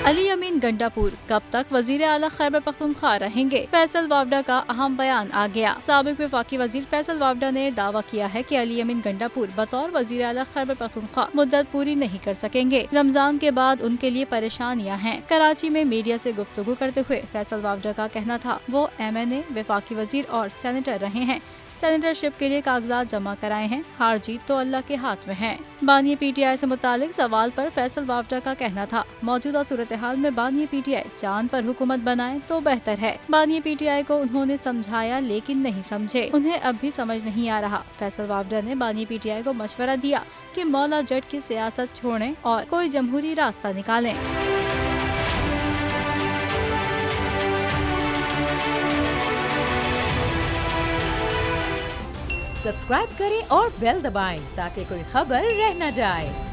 अली अमीन गंडापुर कब तक वजीर आला खैबर पख्तूनख्वा रहेंगे? फैसल वावडा का अहम बयान आ गया। साबिक वफाकी वजीर फैसल वावडा ने दावा किया है कि अली अमीन गंडापुर बतौर वजीर आला खैबर पख्तूनख्वा मुद्दत पूरी नहीं कर सकेंगे। रमजान के बाद उनके लिए परेशानियां हैं। कराची में मीडिया से गुफ्तगू करते हुए फैसल वावडा का कहना था वो MNA, वफाकी वजीर और सेनेटर रहे हैं। सेनेटरशिप के लिए कागजात जमा कराए हैं। हार जीत तो अल्लाह के हाथ में है। बानी PTI से मुतालिक सवाल पर फैसल वावडा का कहना था मौजूदा सूरत हाल में बानी PTI चांद पर हुकूमत बनाए तो बेहतर है। बानी PTI को उन्होंने समझाया लेकिन नहीं समझे। उन्हें अब भी समझ नहीं आ रहा। फैसल वावडा ने बानी PTI को मशवरा दिया कि मौला जट की सियासत छोड़ें और कोई जमहूरी रास्ता निकालें। सब्सक्राइब करें और बेल दबाएं ताकि कोई खबर रह न जाए।